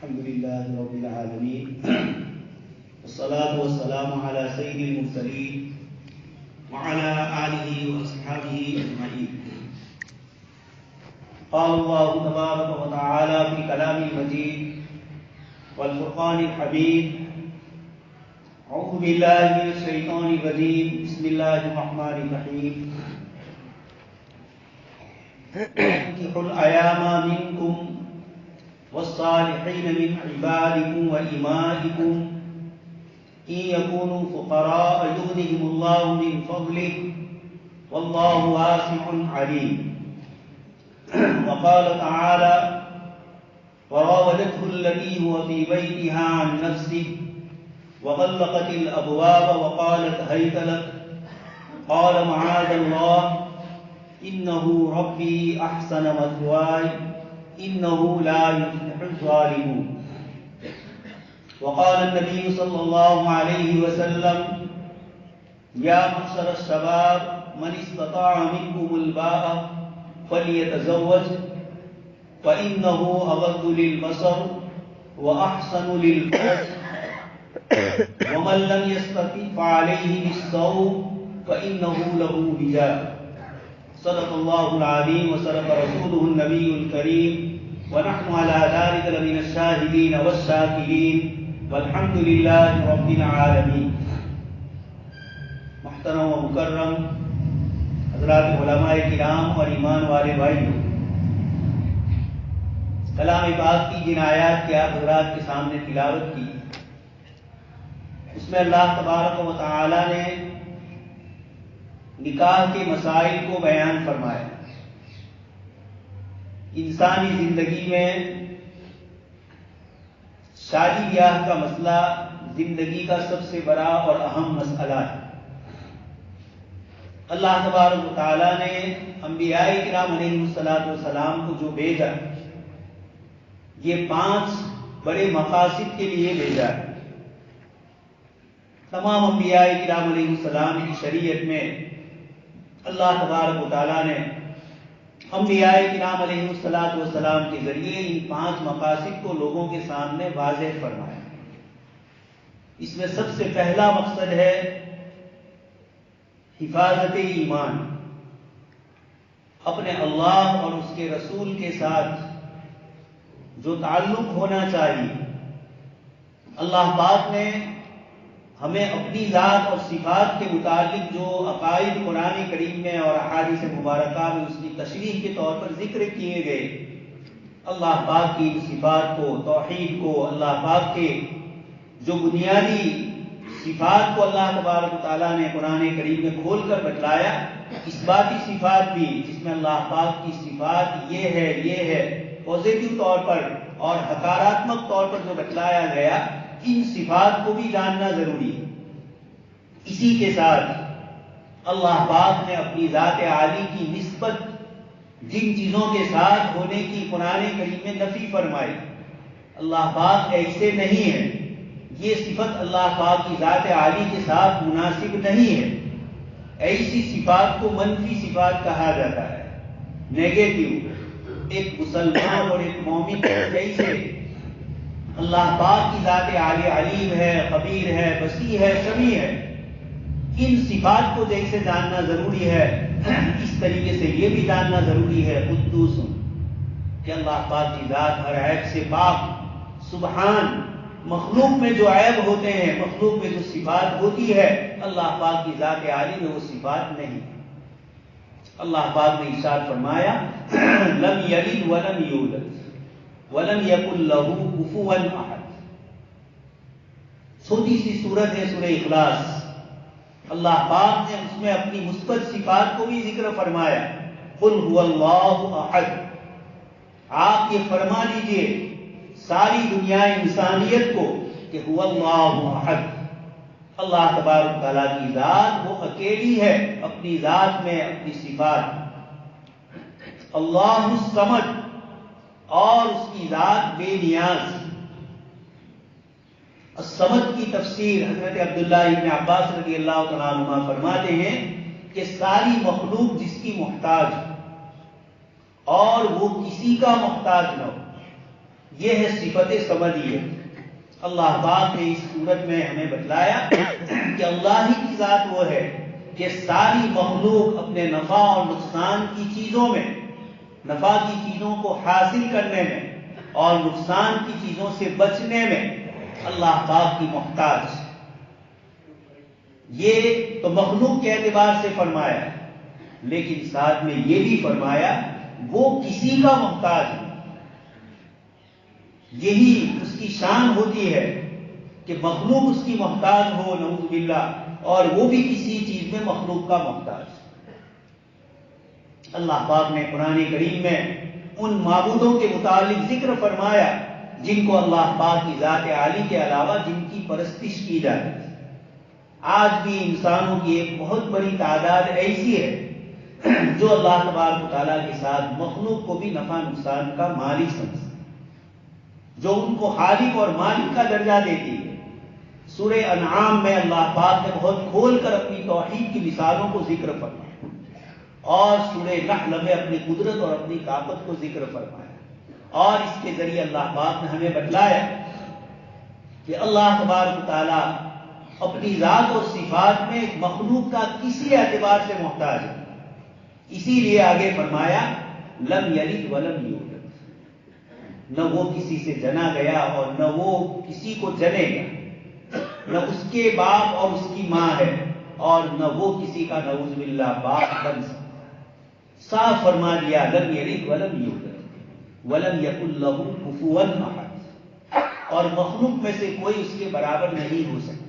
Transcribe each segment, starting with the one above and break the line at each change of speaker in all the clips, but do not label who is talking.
الحمد لله رب العالمين والصلاة والسلام على سيد المرسلين وعلى آله وأصحابه أجمعين. قال الله تبارك وتعالى في كلامه المجيد والفرقان الحميد: أعوذ بالله من الشيطان الرجيم، بسم الله الرحمن الرحيم. وَأَنكِحُوا الْأَيَامَ مِنكُمْ وَالصَّالِحِينَ مِنْ عِبَادِكُمْ وَإِمَائِكُمْ إِنْ يَكُونُوا فُقَرَاءَ يُغْنِهِمُ اللَّهُ مِنْ فَضْلِهِ وَاللَّهُ وَاسِعٌ عَلِيمٌ. وقال تعالى: وراودته التي هو في بيتها عن نفسه وغلقت الأبواب وقالت هيت لك قال معاذ الله إنه ربي أحسن مثواي إنه لا يفلح الظالمون. وقال النبي صلى الله عليه وسلم: يا معشر الشباب من استطاع منكم الباءة فليتزوج فإنه أغض للبصر وأحسن للفرج ومن لم يستطع فعليه بالصوم فإنه له وجاء. صدق الله العظيم وصدق رسوله النبي الكريم ونحن على ذلك لمن الشاهدين والشاكرين والحمد لله رب العالمين. محترم و مکرم حضرات علماء کرام اور ایمان والے بھائیوں، کلام پاک کی جن آیات کے آپ حضرات کے سامنے تلاوت کی، اس میں اللہ تبارک و تعالی نے نکاح کے مسائل کو بیان فرمایا. انسانی زندگی میں شادی بیاہ کا مسئلہ زندگی کا سب سے بڑا اور اہم مسئلہ ہے. اللہ تبارک و تعالی نے انبیاء کرام علیہ السلام کو جو بھیجا، یہ 5 بڑے مقاصد کے لیے بھیجا ہے. تمام انبیاء کرام علیہ السلام کی شریعت میں اللہ تبارک و تعالی نے انبیاء کرام علیہ السلام کے ذریعے ان 5 مقاصد کو لوگوں کے سامنے واضح فرمایا. اس میں سب سے پہلا مقصد ہے حفاظت ایمان. اپنے اللہ اور اس کے رسول کے ساتھ جو تعلق ہونا چاہیے، اللہ پاک نے ہمیں اپنی ذات اور صفات کے متعلق جو عقائد قرآن کریم میں اور احادیث مبارکہ میں اس کی تشریح کے طور پر ذکر کیے گئے، اللہ پاک کی صفات کو، توحید کو، اللہ پاک کے جو بنیادی صفات کو اللہ تبارک و تعالیٰ نے قرآن کریم میں کھول کر بتلایا، اثباتی صفات بھی جس میں اللہ پاک کی صفات یہ ہے پازیٹیو طور پر اور حکاراتمک طور پر جو بتلایا گیا، ان صفات کو بھی جاننا ضروری ہے. اسی کے ساتھ اللہ پاک نے اپنی ذات عالی کی نسبت جن چیزوں کے ساتھ ہونے کی قرآن کریم میں نفی فرمائی. اللہ پاک ایسے نہیں ہے، یہ صفت اللہ پاک کی ذات عالی کے ساتھ مناسب نہیں ہے. ایسی صفات کو منفی صفات کہا جاتا ہے، نیگیٹو. ایک مسلمان اور ایک مومن جیسے اللہ پاک کی ذات عالی علیم ہے، خبیر ہے، بصیر ہے، سمیع ہے، ان صفات کو جیسے جاننا ضروری ہے، اس طریقے سے یہ بھی جاننا ضروری ہے قدوس، کہ اللہ پاک کی ذات ہر عیب سے پاک، سبحان. مخلوق میں جو عیب ہوتے ہیں، مخلوق میں جو صفات ہوتی ہے، اللہ پاک کی ذات عالی میں وہ صفات نہیں. اللہ پاک نے ارشاد فرمایا: لم یلد ولم یولد وَلَمْ يَكُنْ لَهُ كُفُوًا أَحَدٌ. چھوٹی سی سورت ہے سورہ اخلاص. اللہ پاک نے اس میں اپنی مثبت صفات کو بھی ذکر فرمایا. قُلْ هُوَ اللَّهُ أَحَدٌ. آپ یہ فرما دیجئے ساری دنیا انسانیت کو کہ هُوَ اللَّهُ أَحَدٌ. اللہ تبارک تعالیٰ کی ذات وہ اکیلی ہے اپنی ذات میں، اپنی صفات. اللہ الصمد، اور اس کی ذات بے نیاز. الصمد کی تفسیر حضرت عبداللہ ابن عباس رضی اللہ تعالیٰ عنہ فرماتے ہیں کہ ساری مخلوق جس کی محتاج اور وہ کسی کا محتاج نہ ہو. یہ ہے صفت سمدیت۔ اللہ پاک نے اس صورت میں ہمیں بتلایا کہ اللہ ہی کی ذات وہ ہے کہ ساری مخلوق اپنے نفع اور نقصان کی چیزوں میں، نفع کی چیزوں کو حاصل کرنے میں اور نقصان کی چیزوں سے بچنے میں اللہ پاک کی محتاج۔ یہ تو مخلوق کے اعتبار سے فرمایا، لیکن ساتھ میں یہ بھی فرمایا وہ کسی کا محتاج ہے۔ یہی اس کی شان ہوتی ہے کہ مخلوق اس کی محتاج ہو، نعوذ باللہ، اور وہ بھی کسی چیز میں مخلوق کا محتاج۔ اللہ پاک نے قرآن کریم میں ان معبودوں کے متعلق ذکر فرمایا جن کو اللہ پاک کی ذات عالی کے علاوہ جن کی پرستش کی جاتی ہے۔ آج بھی انسانوں کی ایک بہت بڑی تعداد ایسی ہے جو اللہ تبارک و تعالیٰ کے ساتھ مخلوق کو بھی نفع نقصان کا مالک سمجھتے، جو ان کو خالق اور مالک کا درجہ دیتی ہے۔ سورہ انعام میں اللہ پاک نے بہت کھول کر اپنی توحید کی مثالوں کو ذکر فرمایا، اور سورہ نحل میں اپنی قدرت اور اپنی طاقت کو ذکر فرمایا، اور اس کے ذریعے اللہ پاک نے ہمیں بتلایا کہ اللہ تبارک و تعالیٰ اپنی ذات اور صفات میں مخلوق کا کسی اعتبار سے محتاج ہے۔ اسی لیے آگے فرمایا لم یلد ولم یولد، نہ وہ کسی سے جنا گیا اور نہ وہ کسی کو جنے گا، نہ اس کے باپ اور اس کی ماں ہے، اور نہ وہ کسی کا نعوذ باللہ باپ بن سکتا۔ صاف فرما دیا لم یلد ولم یولد ولم یکن لہ کفوا احد، اور مخلوق میں سے کوئی اس کے برابر نہیں ہو سکتا۔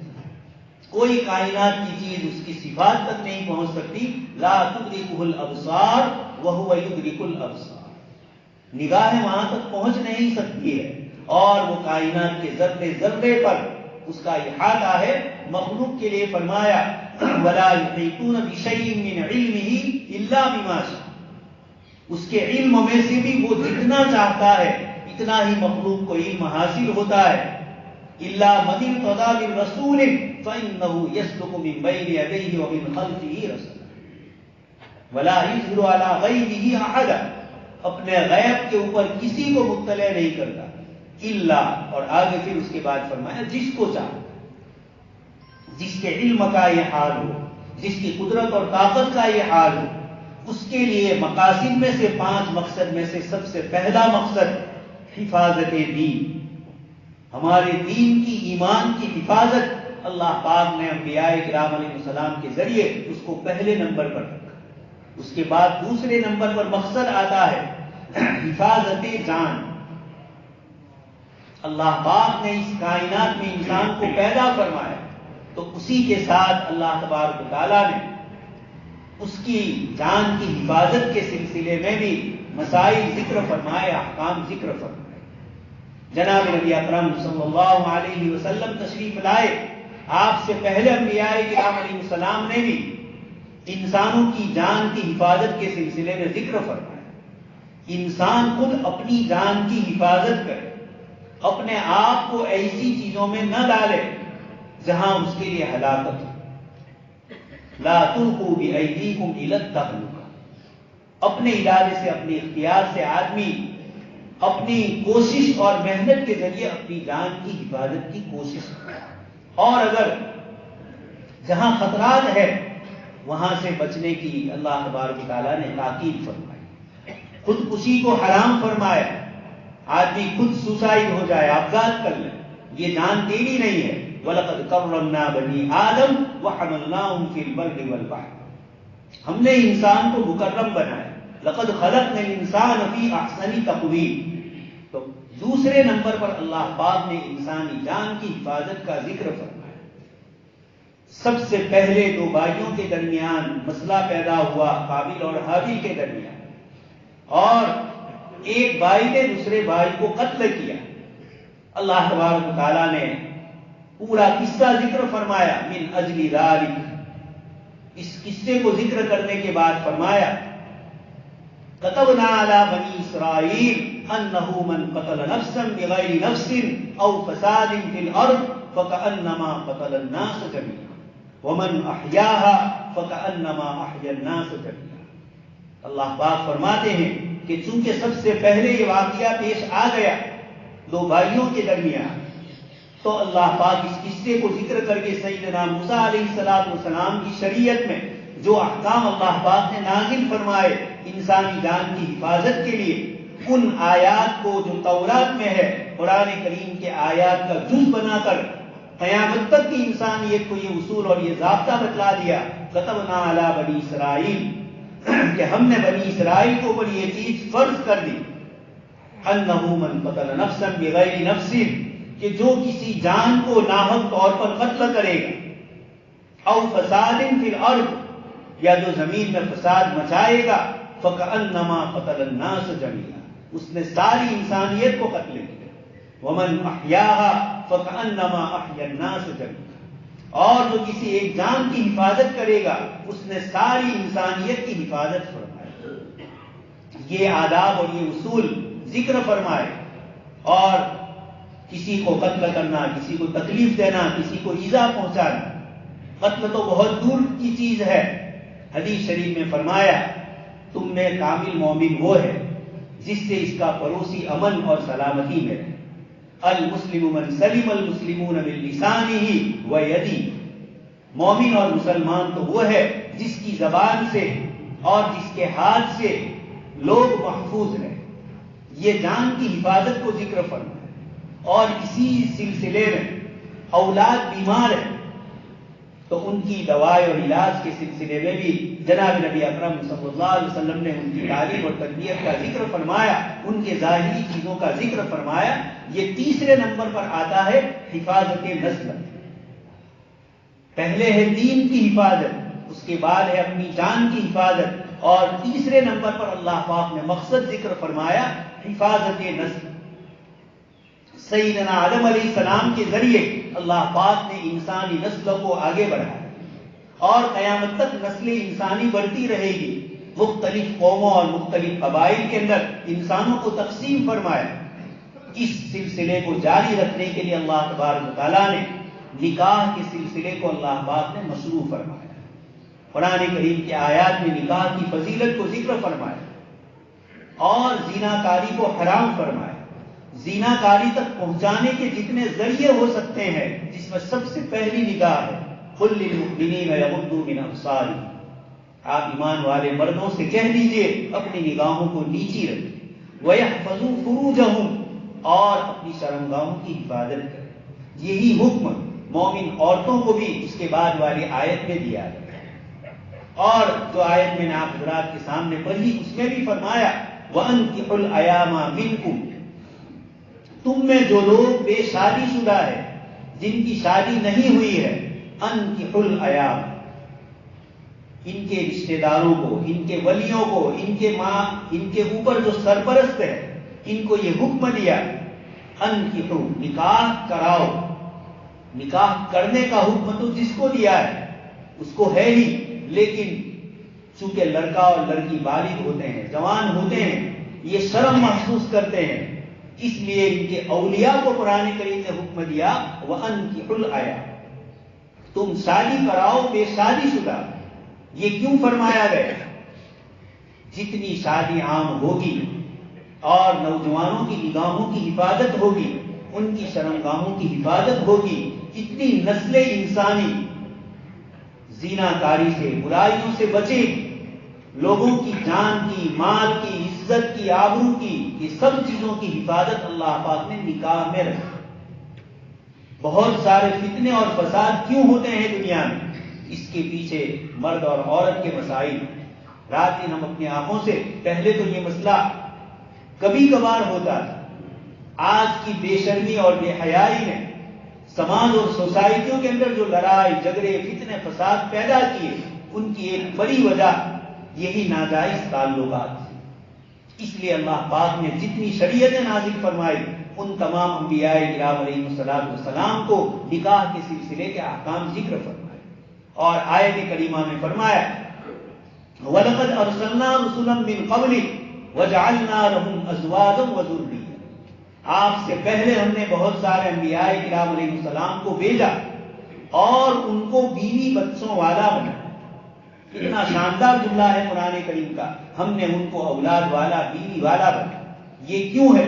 کوئی کائنات کی چیز اس کی صفات تک نہیں پہنچ سکتی۔ لا تدرکہ الابصار وہو یدرک الابصار، نگاہیں وہاں تک پہنچ نہیں سکتی ہے، اور وہ کائنات کے ذرے ذرے پر اس کا احاطہ ہے۔ مخلوق کے لیے فرمایا ولا یحیطون بشیء من علمہ الا بما شاء، اس کے علم میں سے بھی وہ جتنا چاہتا ہے اتنا ہی مخلوق کو علم حاصل ہوتا ہے۔ الا من ارتضى من رسول فانه يسلك من بين يديه ومن خلفه رسلا ولا يظهر على غيبه احدا، اپنے غیب کے اوپر کسی کو مطلع نہیں کرتا الا، اور آگے پھر اس کے بعد فرمایا جس کو چاہتا، جس کے علم کا یہ حال ہو، جس کی قدرت اور طاقت کا یہ حال ہو، اس کے لیے مقاصد میں سے 5 مقصد میں سے سب سے پہلا مقصد حفاظت دین، ہمارے دین کی، ایمان کی حفاظت۔ اللہ پاک نے انبیاء کرام علیہ السلام کے ذریعے اس کو پہلے نمبر پر رکھا۔ اس کے بعد دوسرے نمبر پر مقصد آتا ہے حفاظت جان۔ اللہ پاک نے اس کائنات میں انسان کو پیدا فرمایا، تو اسی کے ساتھ اللہ تبارک و تعالیٰ نے اس کی جان کی حفاظت کے سلسلے میں بھی مسائل ذکر فرمائے، احکام ذکر فرمائے۔ جناب نبی اکرم صلی اللہ علیہ وسلم تشریف لائے، آپ سے پہلے انبیاء کرام علیہ السلام نے بھی انسانوں کی جان کی حفاظت کے سلسلے میں ذکر فرمایا۔ انسان خود اپنی جان کی حفاظت کرے، اپنے آپ کو ایسی چیزوں میں نہ ڈالے جہاں اس کے لیے ہلاکت ہو۔ لا تلقوا بأیدیکم الی التہلکہ، اپنے ارادے سے، اپنے اختیار سے آدمی اپنی کوشش اور محنت کے ذریعے اپنی جان کی حفاظت کی کوشش کرے، اور اگر جہاں خطرات ہے وہاں سے بچنے کی اللہ تبارک و تعالیٰ نے تاکید فرمائی۔ خودکشی کو حرام فرمایا، آدمی خود سوسائڈ ہو جائے، آبذات کر لے، یہ جان تیری نہیں ہے۔ وَلَقَدْ كَرَّمْنَا بَنِي آدَمَ وَحَمَلْنَاهُمْ فِي الْبَرِّ وَالْبَحْرِ، ہم نے انسان کو مکرم بنایا۔ لَقَدْ خَلَقْنَا الْإِنسَانَ فِي أَحْسَنِ تَقْوِيمٍ، تو دوسرے نمبر پر اللہ پاک نے انسانی جان کی حفاظت کا ذکر فرمایا۔ سب سے پہلے 2 بھائیوں کے درمیان مسئلہ پیدا ہوا، قابیل اور حابیل کے درمیان، اور ایک بھائی نے دوسرے بھائی کو قتل کیا۔ اللہ تبارک و تعالیٰ نے پورا قصہ ذکر فرمایا۔ من اجل ذلک، اس قصے کو ذکر کرنے کے بعد فرمایا كتبنا على بني إسرائيل أنه من قتل نفسا بغير نفس أو فساد في الأرض فكأنما قتل الناس جميعا ومن أحياها فكأنما أحيا الناس جميعا۔ اللہ پاک فرماتے ہیں کہ چونکہ سب سے پہلے یہ واقعہ پیش آ گیا دو بھائیوں کے درمیان، تو اللہ پاک اس قصے کو ذکر کر کے سیدنا موسیٰ علیہ السلام کی شریعت میں جو احکام اللہ پاک نے نازل فرمائے انسانی جان کی حفاظت کے لیے، ان آیات کو جو تورات میں ہے قرآن کریم کے آیات کا جز بنا کر قیامت تک کی انسانیت کو یہ اصول اور یہ ضابطہ بتلا دیا، کتبنا علی بنی اسرائیل، کہ ہم نے بنی اسرائیل کو اوپر یہ چیز فرض کر دی، انہ من قتل نفسا بغیر نفس، کہ جو کسی جان کو ناحق طور پر قتل کرے گا، او فساد فی الارض، یا جو زمین میں فساد مچائے گا، فکأنما قتل الناس جميعا، اس نے ساری انسانیت کو قتل کیا، ومن احیاها فکأنما احیا الناس جميعا، اور جو کسی ایک جان کی حفاظت کرے گا اس نے ساری انسانیت کی حفاظت فرمائی۔ یہ آداب اور یہ اصول ذکر فرمائے، اور کسی کو قتل کرنا، کسی کو تکلیف دینا، کسی کو ایذا پہنچانا، قتل تو بہت دور کی چیز ہے۔ حدیث شریف میں فرمایا تم میں کامل مومن وہ ہے جس سے اس کا پڑوسی امن اور سلامتی میں رہے، المسلم من سلم المسلمون من لسانہ ویدہ، مومن اور مسلمان تو وہ ہے جس کی زبان سے اور جس کے ہاتھ سے لوگ محفوظ رہے۔ یہ جان کی حفاظت کو ذکر فرمایا، اور اسی سلسلے میں اولاد بیمار ہے تو ان کی دوائی اور علاج کے سلسلے میں بھی جناب نبی اکرم صلی اللہ علیہ وسلم نے ان کی تعلیم اور تربیت کا ذکر فرمایا، ان کے ظاہری چیزوں کا ذکر فرمایا۔ یہ تیسرے نمبر پر آتا ہے حفاظت نسل، پہلے ہے دین کی حفاظت، اس کے بعد ہے اپنی جان کی حفاظت، اور تیسرے نمبر پر اللہ پاک نے مقصد ذکر فرمایا حفاظت نسل۔ سیدنا آدم علیہ السلام کے ذریعے اللہ پاک نے انسانی نسل کو آگے بڑھایا، اور قیامت تک نسل انسانی بڑھتی رہے گی۔ مختلف قوموں اور مختلف قبائل کے اندر انسانوں کو تقسیم فرمایا۔ اس سلسلے کو جاری رکھنے کے لیے اللہ تبارک و تعالیٰ نے نکاح کے سلسلے کو اللہ پاک نے مشروع فرمایا۔ قرآن کریم کے آیات میں نکاح کی فضیلت کو ذکر فرمایا، اور زنا کاری کو حرام فرمایا۔ زنا کاری تک پہنچانے کے جتنے ذریعے ہو سکتے ہیں، جس میں سب سے پہلی نکاح ہے، قل للمؤمنین یغضوا من ابصارہم، آپ ایمان والے مردوں سے کہہ دیجئے اپنی نگاہوں کو نیچی رکھیں، ویحفظوا فروجہم، اور اپنی شرمگاہوں کی حفاظت کریں۔ یہی حکم مومن عورتوں کو بھی اس کے بعد والی آیت میں دیا گیا، اور جو آیت میں نے آپ حضرات کے سامنے پڑھی اس میں بھی فرمایا وَأَنكِحُوا الْأَيَامَ مِنكُمْ، تم میں جو لوگ بے شادی شدہ ہے، جن کی شادی نہیں ہوئی ہے، انکحوا الایام، ان کے رشتہ داروں کو، ان کے ولیوں کو، ان کے ماں، ان کے اوپر جو سرپرست ہے، ان کو یہ حکم دیا انکحوا، نکاح کراؤ۔ نکاح کرنے کا حکم تو جس کو دیا ہے اس کو ہے ہی، لیکن چونکہ لڑکا اور لڑکی بالغ ہوتے ہیں، جوان ہوتے ہیں، یہ شرم محسوس کرتے ہیں، اس لیے ان کے اولیاء کو قرآن کریم نے حکم دیا وَأَنكِحُوا الْأَيَامَ، تم شادی کراؤ بے شادی شدہ۔ یہ کیوں فرمایا گیا؟ جتنی شادی عام ہوگی اور نوجوانوں کی نگاہوں کی حفاظت ہوگی، ان کی شرمگاہوں کی حفاظت ہوگی، اتنی نسل انسانی زنا کاری سے، برائیوں سے بچے گی، لوگوں کی جان کی، مال کی، عزت کی، آبرو کی، یہ سب چیزوں کی حفاظت اللہ پاک نے نکاح میں رکھی۔ بہت سارے فتنے اور فساد کیوں ہوتے ہیں دنیا میں؟ اس کے پیچھے مرد اور عورت کے مسائل۔ رات دن ہم اپنی آنکھوں سے، پہلے تو یہ مسئلہ کبھی کبھار ہوتا تھا، آج کی بے شرمی اور بے حیائی نے سماج اور سوسائٹیوں کے اندر جو لڑائی جھگڑے فتنے فساد پیدا کیے، ان کی ایک بڑی وجہ یہی ناجائز تعلقات تھے۔ اس لیے اللہ پاک نے جتنی شریعتیں نازل فرمائی، ان تمام انبیاء کرام علیہ السلام کو نکاح کے سلسلے کے احکام ذکر فرمائے، اور آیت کریمہ میں فرمایا وَلَقَدْ أَرْسَلْنَا رُسُلًا مِّن قَبْلِكَ وَجَعَلْنَا لَهُمْ أَزْوَاجًا وَذُرِّيَّةً، آپ سے پہلے ہم نے بہت سارے انبیاء کرام علیہ السلام کو بھیجا اور ان کو بیوی بچوں والا بنا۔ کتنا شاندار جملہ ہے قرآن کریم کا، ہم نے ان کو اولاد والا، بیوی والا بنا۔ یہ کیوں ہے؟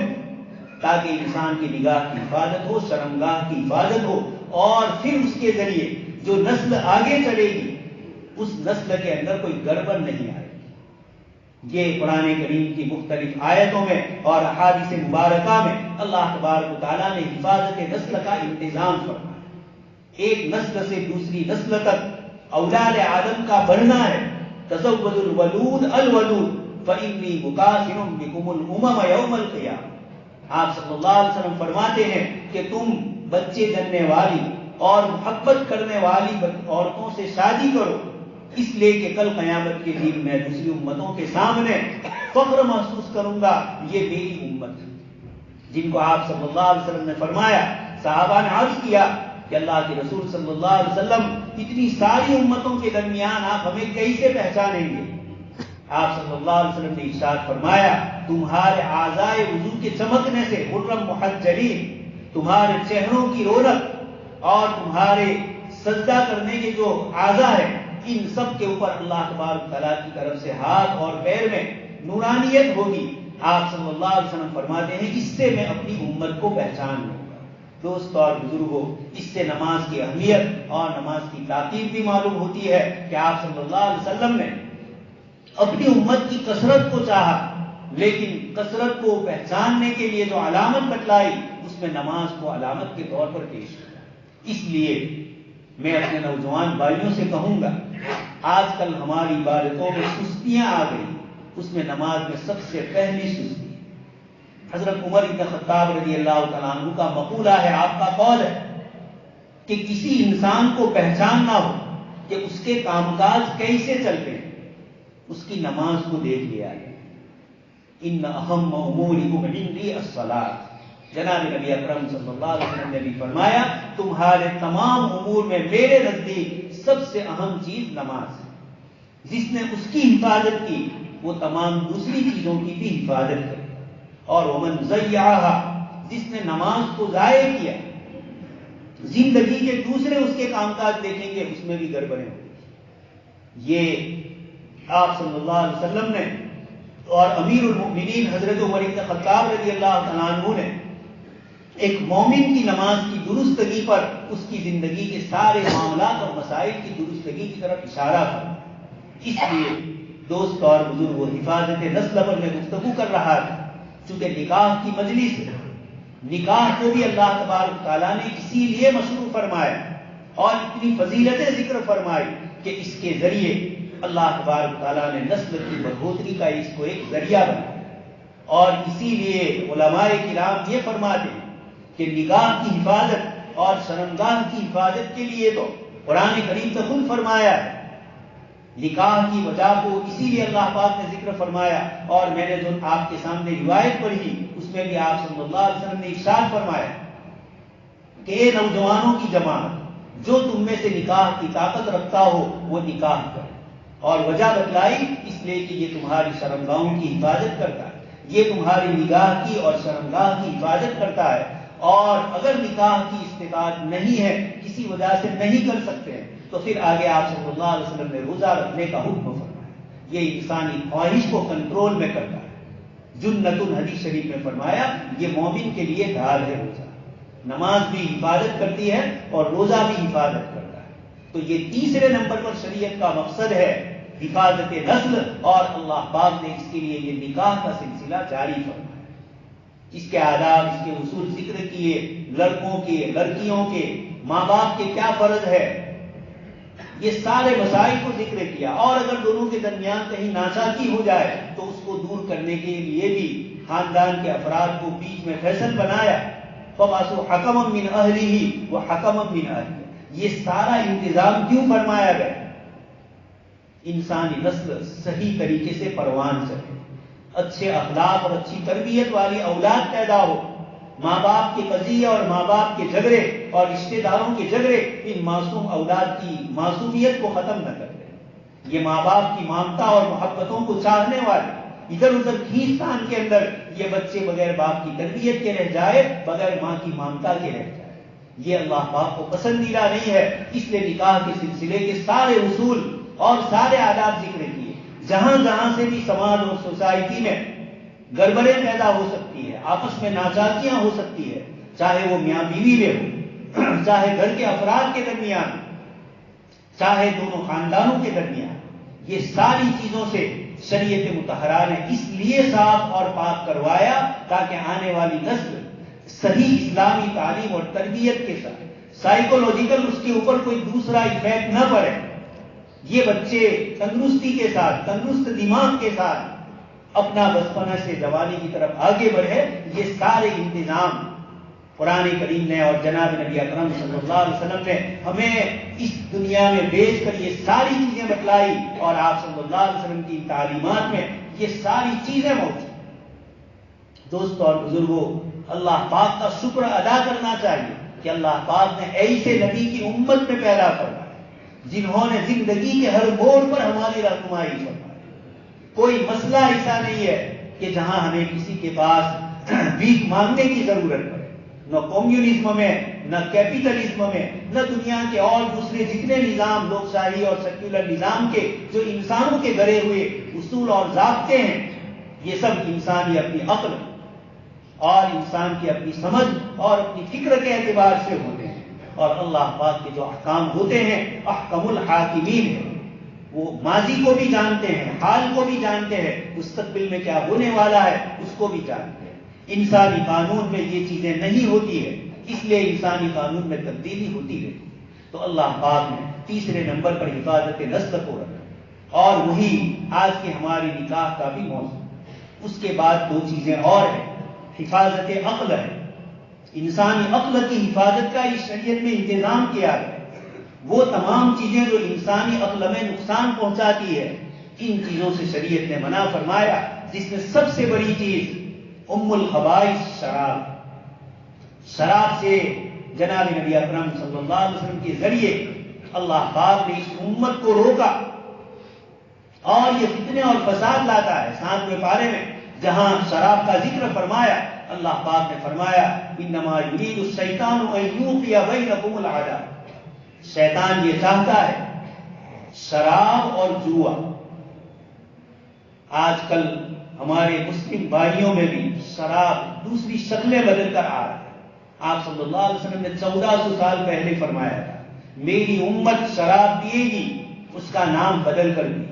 تاکہ انسان کی نگاہ کی حفاظت ہو، شرمگاہ کی حفاظت ہو، اور پھر اس کے ذریعے جو نسل آگے چلے گی اس نسل کے اندر کوئی گڑبڑ نہیں آئے گی۔ یہ قرآن کریم کی مختلف آیتوں میں اور احادیث مبارکہ میں اللہ تبارک و تعالیٰ نے حفاظت نسل کا انتظام فرمایا۔ ایک نسل سے دوسری نسل تک اولاد آدم کا بڑھنا ہے۔ تزود الولود الولود فإنی مکاثر بکم الامم یوم القیامہ۔ آپ صلی اللہ علیہ وسلم فرماتے ہیں کہ تم بچے جننے والی اور محبت کرنے والی عورتوں سے شادی کرو، اس لیے کہ کل قیامت کے دن میں دوسری امتوں کے سامنے فخر محسوس کروں گا، یہ میری امت ہے، جن کو آپ صلی اللہ علیہ وسلم نے فرمایا۔ صحابہ نے عرض کیا کہ اللہ کے رسول صلی اللہ علیہ وسلم اتنی ساری امتوں کے درمیان آپ ہمیں کیسے پہچانیں گے؟ آپ صلی اللہ علیہ وسلم نے ارشاد فرمایا، تمہارے اعضائے وضو کے چمکنے سے حرم محجلین، تمہارے چہروں کی رونق اور تمہارے سجدہ کرنے کے جو اعضاء ہیں ان سب کے اوپر اللہ تبارک تعالیٰ کی طرف سے ہاتھ اور پیر میں نورانیت ہوگی۔ آپ صلی اللہ علیہ وسلم فرماتے ہیں اس سے میں اپنی امت کو پہچان لوں گا۔ دوست اور بزرگوں، اس سے نماز کی اہمیت اور نماز کی تاکید بھی معلوم ہوتی ہے کہ آپ صلی اللہ علیہ وسلم نے اپنی امت کی کثرت کو چاہا، لیکن کثرت کو پہچاننے کے لیے جو علامت بتلائی اس میں نماز کو علامت کے طور پر پیش کیا۔ اس لیے میں اپنے نوجوان بھائیوں سے کہوں گا، آج کل ہماری عبادتوں میں سستیاں آ گئی، اس میں نماز میں سب سے پہلی سستی حضرت عمر بن خطاب رضی اللہ تعالیٰ عنہ کا مقولہ ہے، آپ کا قول ہے کہ کسی انسان کو پہچاننا ہو کہ اس کے کام کاج کیسے چلتے ہیں، اس کی نماز کو دیکھ لیا ہے۔ ان اہم امورکم عندی الصلاۃ، جناب نبی اکرم صلی اللہ علیہ وسلم نے بھی فرمایا تمہارے تمام امور میں میرے نزدیک سب سے اہم چیز نماز ہے۔ جس نے اس کی حفاظت کی وہ تمام دوسری چیزوں کی بھی حفاظت کرے، اور ومن ضیعھا، جس نے نماز کو ضائع کیا زندگی کے دوسرے اس کے کام کاج دیکھیں گے اس میں بھی گڑبڑیں ہوگی۔ یہ آپ صلی اللہ علیہ وسلم نے اور امیر المؤمنین حضرت عمر بن خطاب رضی اللہ تعالیٰ عنہ نے ایک مومن کی نماز کی درستگی پر اس کی زندگی کے سارے معاملات اور مسائل کی درستگی کی طرف اشارہ کرا۔ اس لیے دوست اور بزرگوں، حفاظت نسل پر میں گفتگو کر رہا تھا، چونکہ نکاح کی مجلس ہے، نکاح کو بھی اللہ تبارک تعالیٰ نے اسی لیے مشروع فرمایا اور اتنی فضیلتیں ذکر فرمائی کہ اس کے ذریعے اللہ تبارک تعالیٰ نے نسل کی بڑھوتری کا اس کو ایک ذریعہ بنایا۔ اور اسی لیے علماء کرام یہ فرماتے ہیں کہ نگاہ کی حفاظت اور شرمگاہ کی حفاظت کے لیے تو قرآن کریم نے خود فرمایا ہے، نکاح کی وجہ کو اسی لیے اللہ پاک نے ذکر فرمایا، اور میں نے جو آپ کے سامنے روایت پڑھی اس میں بھی آپ صلی اللہ علیہ وسلم نے ارشاد فرمایا کہ اے نوجوانوں کی جماعت، جو تم میں سے نکاح کی طاقت رکھتا ہو وہ نکاح کرے، اور وجہ بتلائی اس لیے کہ یہ تمہاری شرمگاہوں کی حفاظت کرتا ہے، یہ تمہاری نگاہ کی اور شرمگاہ کی حفاظت کرتا ہے، اور اگر نکاح کی استطاعت نہیں ہے، کسی وجہ سے نہیں کر سکتے ہیں، تو پھر آگے آپ صلی اللہ علیہ وسلم نے روزہ رکھنے کا حکم فرمایا۔ یہ انسانی خواہش کو کنٹرول میں کرتا ہے۔ جنت الحدیث شریف میں فرمایا یہ مومن کے لیے ڈھال ہے روزہ، نماز بھی حفاظت کرتی ہے اور روزہ بھی حفاظت کرتا ہے۔ تو یہ تیسرے نمبر پر شریعت کا مقصد ہے حفاظت نسل، اور اللہ پاک نے اس کے لیے یہ نکاح کا سلسلہ جاری فرمایا۔ اس کے آداب، اس کے اصول ذکر کیے، لڑکوں کے، لڑکیوں کے، ماں باپ کے کیا فرض ہے، یہ سارے مسائل کو ذکر کیا، اور اگر دونوں کے درمیان کہیں ناچاکی ہو جائے تو اس کو دور کرنے کے لیے بھی خاندان کے افراد کو بیچ میں فیصل بنایا۔ فَبَعَثُوا حَكَمًا مِّنْ أَهْلِهِ وَحَكَمًا مِّنْ أَهْلِهَا، یہ سارا انتظام کیوں فرمایا گیا؟ انسانی نسل صحیح طریقے سے پروان چلے، اچھے اخلاق اور اچھی تربیت والی اولاد پیدا ہو، ماں باپ کے قضیے اور ماں باپ کے جھگڑے اور رشتہ داروں کے جھگڑے ان معصوم اولاد کی معصومیت کو ختم نہ کر دیں۔ یہ ماں باپ کی ممتا اور محبتوں کو چاہنے والے ادھر ادھر کھینچ تان کے اندر یہ بچے بغیر باپ کی تربیت کے رہ جائے، بغیر ماں کی ممتا کے رہ جائے، یہ اللہ پاک کو پسندیدہ نہیں ہے۔ اس لیے نکاح کے سلسلے کے سارے اصول اور سارے آداب ذکر کیے۔ جہاں جہاں سے بھی سماج اور سوسائٹی میں گڑبڑیں پیدا ہو سکتی ہے، آپس میں ناچاکیاں ہو سکتی ہے، چاہے وہ میاں بیوی میں ہو، چاہے گھر کے افراد کے درمیان، چاہے دونوں خاندانوں کے درمیان، یہ ساری چیزوں سے شریعت مطہرہ نے اس لیے صاف اور پاک کروایا تاکہ آنے والی نسل صحیح اسلامی تعلیم اور تربیت کے ساتھ سائیکولوجیکل اس کے اوپر کوئی دوسرا ایفیکٹ نہ پڑے، یہ بچے تندرستی کے ساتھ، تندرست دماغ کے ساتھ اپنا بچپنا سے جوانی کی طرف آگے بڑھے۔ یہ سارے انتظام قرآن کریم نے اور جناب نبی اکرم صلی اللہ علیہ وسلم نے ہمیں اس دنیا میں بھیج کر یہ ساری چیزیں بتلائی، اور آپ صلی اللہ علیہ وسلم کی تعلیمات میں یہ ساری چیزیں موجود۔ دوستو اور بزرگوں، اللہ پاک کا شکر ادا کرنا چاہیے کہ اللہ پاک نے ایسے نبی کی امت میں پیدا فرمایا جنہوں نے زندگی کے ہر موڑ پر ہماری رہنمائی فرمائی۔ کوئی مسئلہ ایسا نہیں ہے کہ جہاں ہمیں کسی کے پاس بھیک مانگنے کی ضرورت پڑے، نہ کمیونزم میں، نہ کیپیٹلزم میں، نہ دنیا کے اور دوسرے جتنے نظام، لوک شاہی اور سیکولر نظام کے جو انسانوں کے گڑے ہوئے اصول اور ضابطے ہیں، یہ سب انسانی اپنی عقل اور انسان کی اپنی سمجھ اور اپنی فکر کے اعتبار سے ہوتے ہیں، اور اللہ پاک کے جو احکام ہوتے ہیں احکم الحاکمین ہیں، وہ ماضی کو بھی جانتے ہیں، حال کو بھی جانتے ہیں، مستقبل میں کیا ہونے والا ہے اس کو بھی جانتے ہیں۔ انسانی قانون میں یہ چیزیں نہیں ہوتی ہے، اس لیے انسانی قانون میں تبدیلی ہوتی رہتی ہے۔ تو اللہ پاک نے تیسرے نمبر پر حفاظت نسل کو رکھا، اور وہی آج کی ہماری نکاح کا بھی موضوع۔ اس کے بعد دو چیزیں اور ہیں، حفاظت عقل ہے، انسانی عقل کی حفاظت کا اس شریعت میں انتظام کیا ہے۔ وہ تمام چیزیں جو انسانی عقل میں نقصان پہنچاتی ہے، ان چیزوں سے شریعت نے منع فرمایا، جس میں سب سے بڑی چیز ام الخبائث شراب۔ شراب سے جناب نبی اکرم صلی اللہ علیہ وسلم کے ذریعے اللہ پاک نے اس امت کو روکا، اور یہ فتنے اور فساد لاتا ہے۔ 7ویں پارے میں جہاں شراب کا ذکر فرمایا، اللہ پاک نے فرمایا انما یرید الشیطان ان یوقع بینکم العداوۃ، شیطان یہ چاہتا ہے شراب اور جوا۔ آج کل ہمارے مسلم بھائیوں میں بھی شراب دوسری شکلیں بدل کر آ رہا ہے۔ آپ صلی اللہ علیہ وسلم نے 1400 سال پہلے فرمایا تھا میری امت شراب پیے گی، اس کا نام بدل کر دی،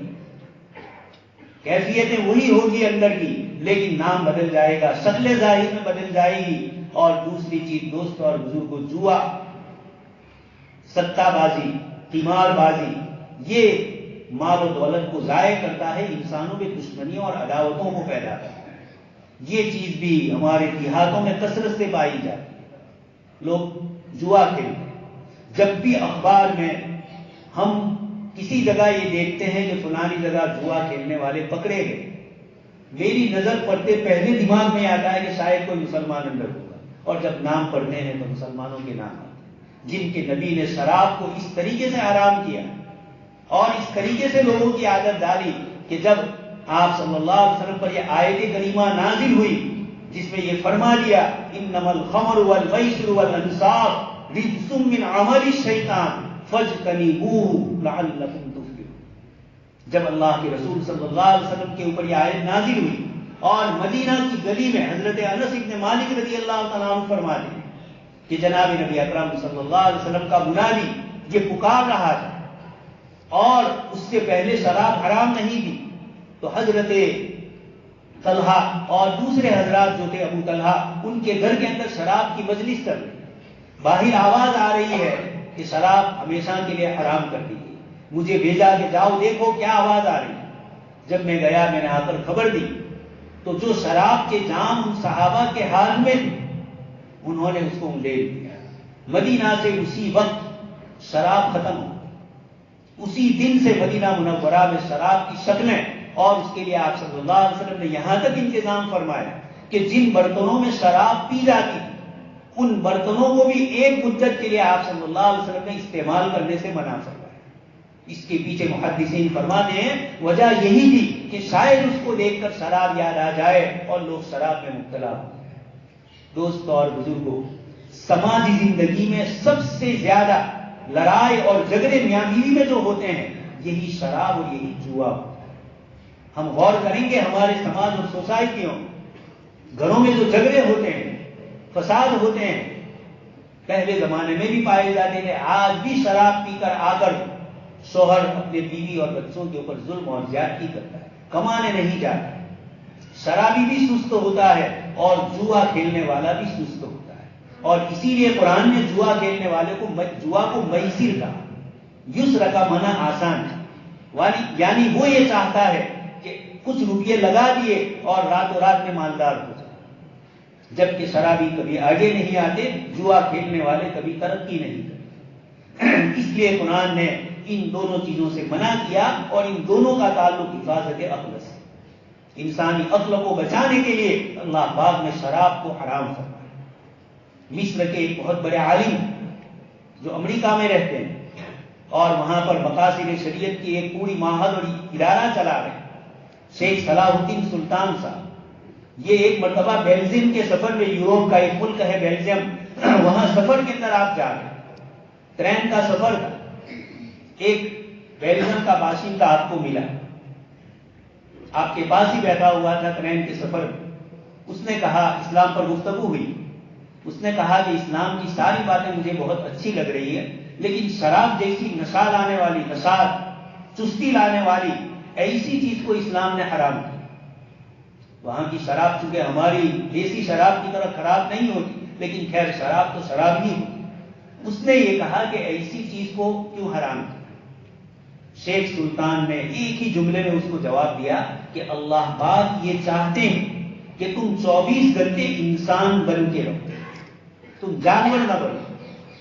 کیفیتیں وہی ہوگی اندر کی، لیکن نام بدل جائے گا، شکل ظاہر میں بدل جائے گی۔ اور دوسری چیز دوست اور بزرگوں، جوا، سٹہ بازی، قمار بازی، یہ مال و دولت کو ضائع کرتا ہے، انسانوں میں دشمنیوں اور عداوتوں کو پیدا کرتا ہے۔ یہ چیز بھی ہمارے دیہاتوں میں کثرت سے پائی جاتی ہے، لوگ جوا کھیلتے ہیں۔ جب بھی اخبار میں ہم کسی جگہ یہ دیکھتے ہیں کہ فلانی جگہ جوا کھیلنے والے پکڑے گئے، میری نظر پڑتے پہلے دماغ میں آتا ہے کہ شاید کوئی مسلمان اندر ہوگا، اور جب نام پڑھتے ہیں تو مسلمانوں کے نام آتے ہیں جن کے نبی نے شراب کو اس طریقے سے حرام کیا اور اس طریقے سے لوگوں کی عادت ڈالی کہ جب آپ صلی اللہ علیہ وسلم پر یہ آیت کریمہ نازل ہوئی جس میں یہ فرما دیا انما الخمر والمیسر والانصاب رجس من عمل الشیطان فاجتنبوه لعلکم تفلحون، جب اللہ کے رسول صلی اللہ علیہ وسلم کے اوپر یہ آیت نازل ہوئی اور مدینہ کی گلی میں حضرت انس بن مالک رضی اللہ تعالیٰ عنہ فرما دیا کہ جناب نبی اکرم صلی اللہ علیہ وسلم کا منادی یہ پکار رہا تھا، اور اس سے پہلے شراب حرام نہیں تھی، تو حضرت طلحہ اور دوسرے حضرات جو تھے ابو طلحہ، ان کے گھر کے اندر شراب کی مجلس چل رہی، باہر آواز آ رہی ہے کہ شراب ہمیشہ کے لیے حرام کر دی گئی۔ مجھے بھیجا کہ جاؤ دیکھو کیا آواز آ رہی ہے۔ جب میں گیا میں نے آ کر خبر دی تو جو شراب کے جام ان صحابہ کے حال میں تھے انہوں نے اس کو لے لیا۔ مدینہ سے اسی وقت شراب ختم ہو، اسی دن سے مدینہ منورہ میں شراب کی شکلیں، اور اس کے لیے آپ صلی اللہ علیہ وسلم نے یہاں تک انتظام فرمایا کہ جن برتنوں میں شراب پی جاتی ان برتنوں کو بھی ایک مدت کے لیے آپ صلی اللہ علیہ وسلم نے استعمال کرنے سے منع فرمایا۔ اس کے پیچھے محدثین فرماتے ہیں وجہ یہی تھی کہ شاید اس کو دیکھ کر شراب یاد آ جائے اور لوگ شراب میں مبتلا ہو جائیں۔ دوستوں اور بزرگوں، سماجی زندگی میں سب سے زیادہ لڑائی اور جھگڑے میاں بیوی میں جو ہوتے ہیں یہی شراب اور یہی جوا ہوتا ہے۔ ہم غور کریں گے ہمارے سماج اور سوسائٹیوں گھروں میں جو جھگڑے ہوتے ہیں، فساد ہوتے ہیں، پہلے زمانے میں بھی پائے جاتے تھے، آج بھی شراب پی کر آ کر شوہر اپنے بیوی اور بچوں کے اوپر ظلم اور زیادتی کرتا ہے، کمانے نہیں جاتا، شرابی بھی سست ہوتا ہے اور جوا کھیلنے والا بھی سست ہوتا ہے۔ اور اسی لیے قرآن نے جوا کھیلنے والے کو جوا کو میسر کہا، یسر کا منع آسان ہے، یعنی وہ یہ چاہتا ہے کہ کچھ روپیے لگا دیے اور راتوں رات میں مالدار ہو جائے، جبکہ شرابی کبھی آگے نہیں آتے، جوا کھیلنے والے کبھی ترقی نہیں کرتے۔ اس لیے قرآن نے ان دونوں چیزوں سے منع کیا، اور ان دونوں کا تعلق حفاظت عقل سے، انسانی عقل کو بچانے کے لیے اللہ پاک نے شراب کو حرام فرمایا۔ مصر کے ایک بہت بڑے عالم جو امریکہ میں رہتے ہیں اور وہاں پر مقاصد شریعت کی ایک پوری معہد اور ادارہ چلا رہے ہیں، شیخ صلاح الدین سلطان صاحب، یہ ایک مرتبہ بیلجیم کے سفر میں، یوروپ کا ایک ملک ہے بیلجیم، وہاں سفر کے اندر آپ جا رہے ہیں، ٹرین کا سفر تھا، ایک بیلجیم کا باشندہ آپ کو ملا، آپ کے پاس ہی بیٹھا ہوا تھا ٹرین کے سفر میں، اس نے کہا، اسلام پر گفتگو ہوئی، اس نے کہا کہ اسلام کی ساری باتیں مجھے بہت اچھی لگ رہی ہے، لیکن شراب جیسی نشہ لانے والی، نشاط چستی لانے والی ایسی چیز کو اسلام نے حرام کیا۔ وہاں کی شراب چونکہ ہماری دیسی شراب کی طرح خراب نہیں ہوتی، لیکن خیر شراب تو شراب ہی ہوتی، اس نے یہ کہا کہ ایسی چیز کو کیوں حرام کیا؟ شیخ سلطان نے ایک ہی جملے میں اس کو جواب دیا کہ اللہ پاک یہ چاہتے ہیں کہ تم 24 گھنٹے انسان بن کے رہو، تم جانور نہ بنو،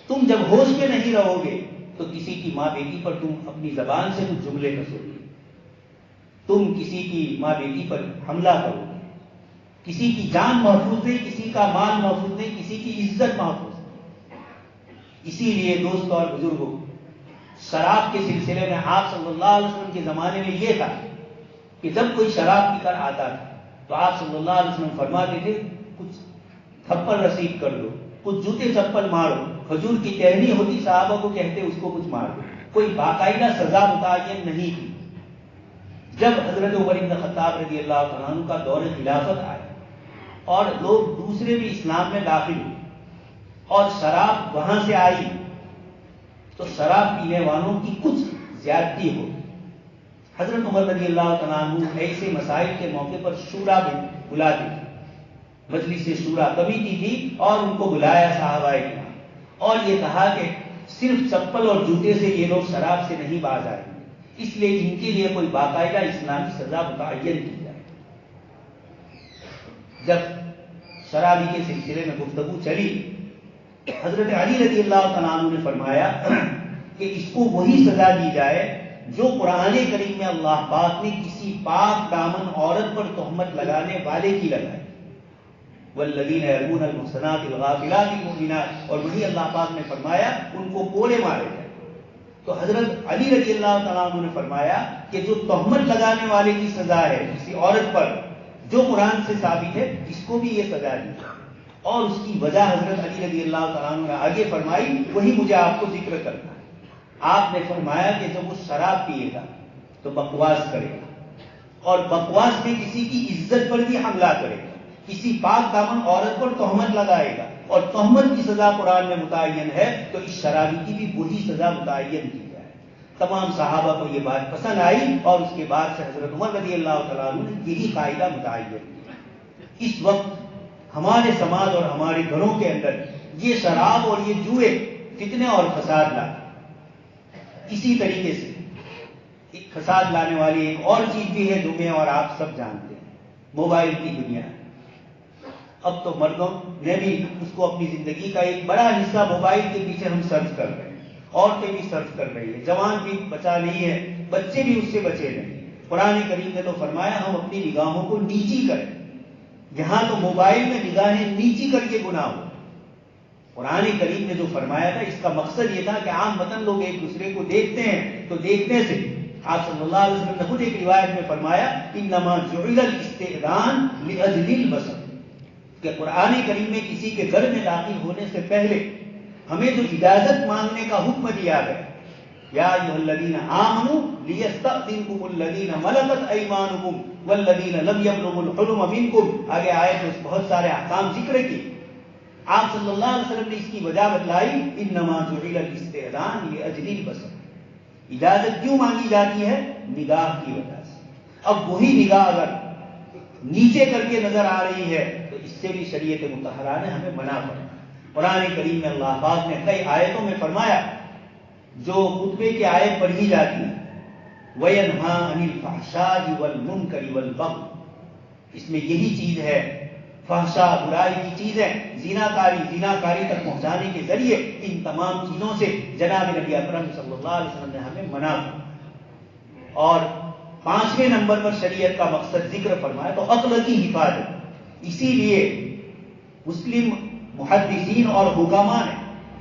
تم جب ہوش میں نہیں رہو گے تو کسی کی ماں بیٹی پر تم اپنی زبان سے کچھ جملے کسو گے، تم کسی کی ماں بیٹی پر حملہ کرو گے، کسی کی جان محفوظ نہیں، کسی کا مال محفوظ نہیں، کسی کی عزت محفوظ نہیں۔ اسی لیے دوستوں اور بزرگوں، شراب کے سلسلے میں آپ صلی اللہ علیہ وسلم کے زمانے میں یہ تھا کہ جب کوئی شراب پی کر آتا تھا تو آپ صلی اللہ علیہ وسلم فرماتے تھے کچھ تھپڑ رسید کر دو، کچھ جوتے چپل مارو، کھجور کی ٹہنی ہوتی صحابہ کو کہتے اس کو کچھ مار دو، کوئی باقاعدہ سزا متعین نہیں کی۔ جب حضرت عمر بن خطاب رضی اللہ تعالیٰ عنہ کا دور خلافت آیا اور لوگ دوسرے بھی اسلام میں داخل ہوئے اور شراب وہاں سے آئی تو شراب پینے والوں کی کچھ زیادتی ہو، حضرت عمر رضی اللہ تعالیٰ عنہ ایسے مسائل کے موقع پر شورا بھی بلاتے تھے، مجلس شورا کمیٹی تھی اور ان کو بلایا صحابہ کرام اور یہ کہا کہ صرف چپل اور جوتے سے یہ لوگ شراب سے نہیں باز آئیں گے، اس لیے ان کے لیے کوئی باقاعدہ اسلامی سزا متعین کی جائے۔ جب شرابی کے سلسلے میں گفتگو چلی، حضرت علی رضی اللہ تعالیٰ عنہ نے فرمایا کہ اس کو وہی سزا دی جائے جو قرآن کریم میں اللہ پاک نے کسی پاک دامن عورت پر تہمت لگانے والے کی لگائی، والذین یرمون المحصنات الغافلات المؤمنات، اور وہی اللہ پاک نے فرمایا ان کو کوڑے مارے جائے۔ تو حضرت علی رضی اللہ تعالیٰ عنہ نے فرمایا کہ جو تہمت لگانے والے کی سزا ہے کسی عورت پر جو قرآن سے ثابت ہے، اس کو بھی یہ سزا دی، اور اس کی وجہ حضرت علی رضی اللہ تعالیٰ عنہ نے آگے فرمائی، وہی مجھے آپ کو ذکر کرنا ہے۔ آپ نے فرمایا کہ جب وہ شراب پیے گا تو بکواس کرے گا، اور بکواس میں کسی کی عزت پر بھی حملہ کرے گا، کسی پاک دامن عورت پر تہمت لگائے گا، اور تہمت کی سزا قرآن میں متعین ہے تو اس شرابی کی بھی وہی سزا متعین کی جائے۔ تمام صحابہ کو یہ بات پسند آئی اور اس کے بعد سے حضرت عمر رضی اللہ تعالیٰ عنہ نے یہی قاعدہ متعین کیا۔ اس وقت ہمارے سماج اور ہمارے گھروں کے اندر یہ شراب اور یہ جوئے فتنے اور فساد لاتے، اسی طریقے سے ایک فساد لانے والی ایک اور چیز بھی ہے جو میں اور آپ سب جانتے ہیں، موبائل کی دنیا۔ اب تو مردوں نے بھی اس کو اپنی زندگی کا ایک بڑا حصہ موبائل کے پیچھے ہم صرف کر رہے ہیں، عورتیں بھی صرف کر رہی ہیں، جوان بھی بچا نہیں ہے، بچے بھی اس سے بچے نہیں۔ قرآن کریم نے تو فرمایا ہم اپنی نگاہوں کو نیچی کریں، یہاں تو موبائل میں نگاہیں نیچی کر کے گناہ ہو۔ قرآن کریم نے جو فرمایا تھا اس کا مقصد یہ تھا کہ عام وطن لوگ ایک دوسرے کو دیکھتے ہیں تو دیکھنے سے، آپ صلی اللہ علیہ وسلم نے خود ایک روایت میں فرمایا انما جعل الاستئذان لاجل البصر، کہ قرآن کریم میں کسی کے گھر میں داخل ہونے سے پہلے ہمیں جو اجازت مانگنے کا حکم دیا گیا یا ایھا الذین آمنوا لیستأذنکم الذین ملکت ایمانکم والذین لم یبلغوا الحلم منکم. آگے آیت میں بہت سارے احکام ذکر کیے. آپ صلی اللہ علیہ وسلم نے اس کی وجہ بتلائی، انما جعل الاستئذان لاجل البصر. اجازت کیوں مانگی جاتی ہے؟ نگاہ کی وجہ سے. اب وہی نگاہ اگر نیچے کر کے نظر آ رہی ہے تو اس سے بھی شریعت مطہرہ نے ہمیں منع فرمایا. قرآن کریم میں اللہ پاک نے کئی آیتوں میں فرمایا، جو خطبے کی آیت پڑھی جاتی ہے وَيَنْهَا عَنِ الْفَحْشَاءِ وَالْمُنْكَرِ وَالْبَغْيِ، اس میں یہی چیز ہے، فحشاء برائی کی چیز ہے، زیناکاری تک پہنچانے کے ذریعے ان تمام چیزوں سے جناب نبی اکرم صلی اللہ علیہ وسلم نے ہمیں منع فرمایا. اور 5ویں نمبر پر شریعت کا مقصد ذکر فرمایا تو عقل کی حفاظت. اسی لیے مسلم محدثین اور حکماء نے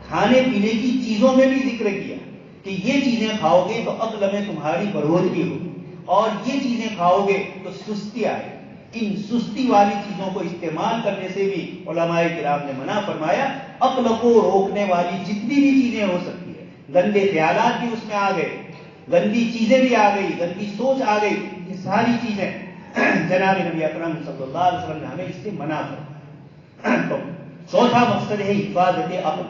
کھانے پینے کی چیزوں میں بھی ذکر کیا کہ یہ چیزیں کھاؤ گے تو عقل میں تمہاری بروزگی ہوگی، اور یہ چیزیں کھاؤ گے تو سستی آئے گی. ان سستی والی چیزوں کو استعمال کرنے سے بھی علماء کرام نے منع فرمایا. عقل کو روکنے والی جتنی بھی چیزیں ہو سکتی ہیں، گندے خیالات بھی اس میں آ گئے، گندی چیزیں بھی آ گئی، گندی سوچ آ گئی، یہ ساری چیزیں جناب نبی اکرم صلی اللہ علیہ وسلم نے ہمیں اس سے منع فرمایا. تو چوتھا مقصد ہے حفاظت عقل.